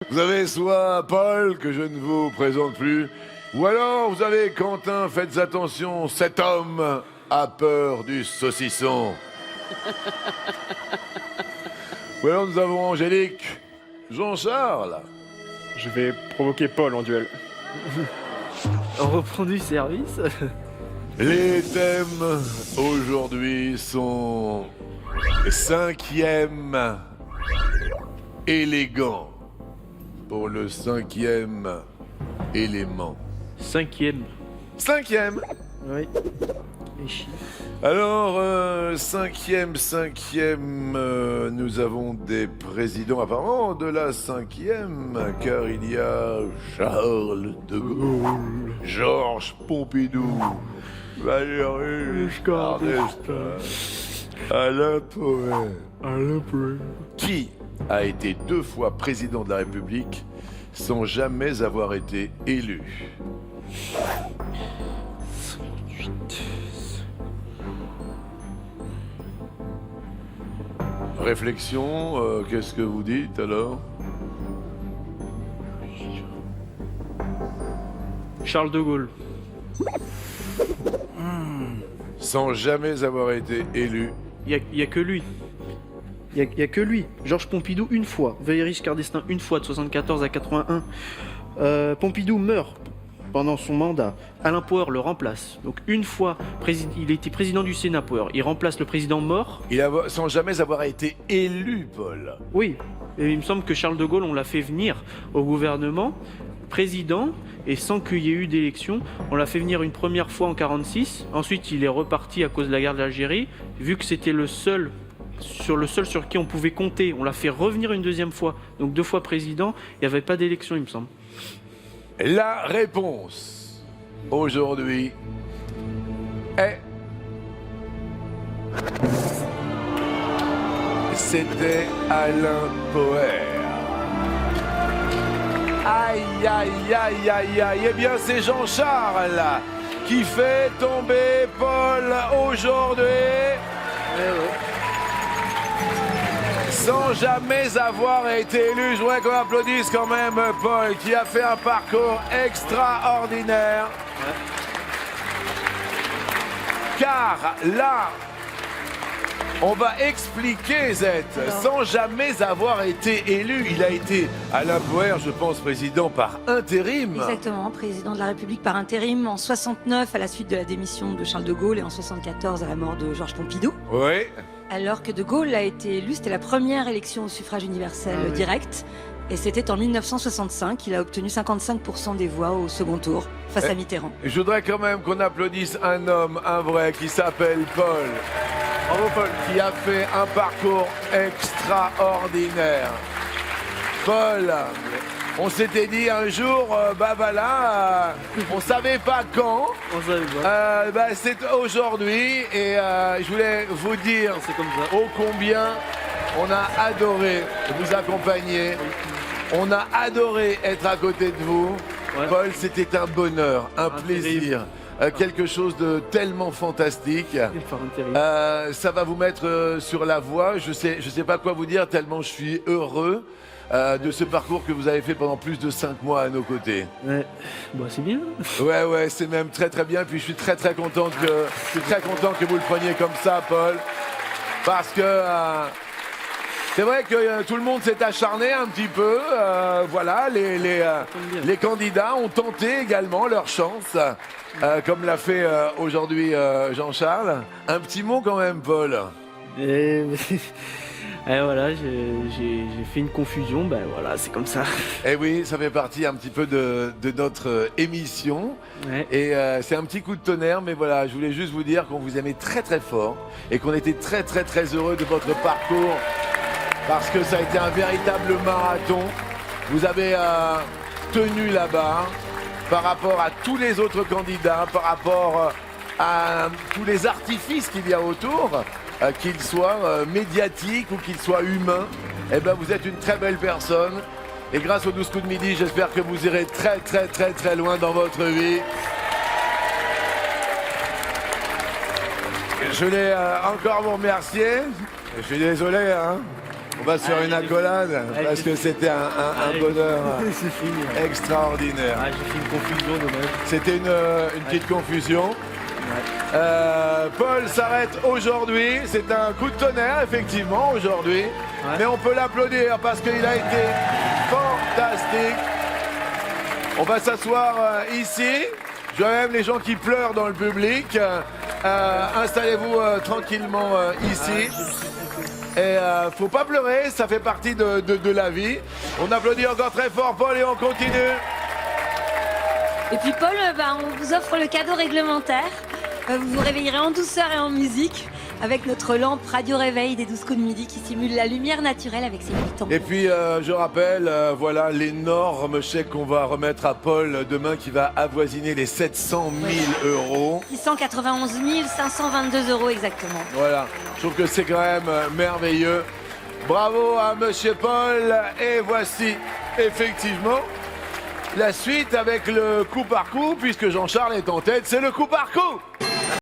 Vous avez soit Paul, que je ne vous présente plus, ou alors vous avez Quentin, faites attention, cet homme a peur du saucisson. Ou alors nous avons Angélique, Jean-Charles. Je vais provoquer Paul en duel. On reprend du service. Les thèmes aujourd'hui sont cinquième élégant pour le cinquième élément. Cinquième. Cinquième. Oui. Les chiffres. Alors, cinquième, nous avons des présidents apparemment de la cinquième, car il y a Charles de Gaulle, Georges Pompidou, Valéry Giscard d'Estaing, Alain Poher, qui a été 2 fois président de la République sans jamais avoir été élu. 8. Réflexion, qu'est-ce que vous dites alors? Charles de Gaulle. Sans jamais avoir été élu. Il y a que lui. Il y a que lui. Georges Pompidou une fois. Valéry Giscard d'Estaing une fois de 74 à 81. Pompidou meurt pendant son mandat. Alain Poher le remplace. Donc une fois, il était président du Sénat, Poher. Il remplace le président mort. Sans jamais avoir été élu, Paul. Oui. Et il me semble que Charles de Gaulle, on l'a fait venir au gouvernement, président, et sans qu'il y ait eu d'élection. On l'a fait venir une première fois en 46. Ensuite, il est reparti à cause de la guerre d'Algérie. Vu que c'était le seul sur qui on pouvait compter, on l'a fait revenir une deuxième fois. Donc 2 fois président, il n'y avait pas d'élection, il me semble. La réponse aujourd'hui est... C'était Alain Poher. Aïe, aïe, aïe, aïe, aïe. Eh bien, c'est Jean-Charles qui fait tomber Paul aujourd'hui. Sans jamais avoir été élu. Je voudrais qu'on applaudisse quand même Paul, qui a fait un parcours extraordinaire. Car là, on va expliquer, Zette, sans jamais avoir été élu. Il a été, Alain Poher, je pense, président par intérim. Exactement, président de la République par intérim en 69 à la suite de la démission de Charles de Gaulle et en 74 à la mort de Georges Pompidou. Oui. Alors que de Gaulle a été élu, c'était la première élection au suffrage universel direct. Et c'était en 1965, il a obtenu 55% des voix au second tour face à Mitterrand. Je voudrais quand même qu'on applaudisse un homme, un vrai, qui s'appelle Paul. Bravo Paul. Qui a fait un parcours extraordinaire. Paul, on s'était dit un jour, on savait pas quand. On savait pas. C'est aujourd'hui et je voulais vous dire C'est comme ça. ô combien on a adoré vous accompagner. On a adoré être à côté de vous. Ouais. Paul, c'était un bonheur, un plaisir, quelque chose de tellement fantastique. Par intérim. Ça va vous mettre sur la voie. Je sais pas quoi vous dire tellement je suis heureux de ce parcours que vous avez fait pendant plus de 5 mois à nos côtés. Ouais. Bah, c'est bien. Ouais, c'est même très très bien. Puis je suis très content que vous le preniez comme ça, Paul, parce que c'est vrai que tout le monde s'est acharné un petit peu. Voilà, les candidats ont tenté également leur chance, comme l'a fait aujourd'hui Jean-Charles. Un petit mot quand même, Paul. Et voilà, j'ai fait une confusion, ben voilà, c'est comme ça. Eh oui, ça fait partie un petit peu de notre émission. Ouais. Et c'est un petit coup de tonnerre, mais voilà, je voulais juste vous dire qu'on vous aimait très fort et qu'on était très heureux de votre parcours parce que ça a été un véritable marathon. Vous avez tenu la barre par rapport à tous les autres candidats, par rapport à tous les artifices qu'il y a autour. Qu'il soit médiatique ou qu'il soit humain, eh ben vous êtes une très belle personne. Et grâce aux 12 coups de midi, j'espère que vous irez très loin dans votre vie. Je voulais encore vous remercier. Je suis désolé, hein. va se faire une accolade parce que c'était un bonheur C'est fini. Ouais. extraordinaire. Ah, j'ai fait une confusion, dommage. C'était une petite confusion. Paul s'arrête aujourd'hui. C'est un coup de tonnerre, effectivement, aujourd'hui. Mais on peut l'applaudir parce qu'il a été fantastique. On va s'asseoir ici. Je vois même les gens qui pleurent dans le public. Installez-vous tranquillement ici. Et faut pas pleurer, ça fait partie de la vie. On applaudit encore très fort Paul et on continue. Et puis Paul, on vous offre le cadeau réglementaire. Vous vous réveillerez en douceur et en musique avec notre lampe Radio Réveil des 12 coups de midi qui simule la lumière naturelle avec ses 8 ans. Et puis je rappelle, voilà l'énorme chèque qu'on va remettre à Paul demain qui va avoisiner les 700 000 euros. 691 522 euros exactement. Voilà, je trouve que c'est quand même merveilleux. Bravo à Monsieur Paul. Et voici effectivement la suite avec le coup par coup, puisque Jean-Charles est en tête, c'est le coup par coup.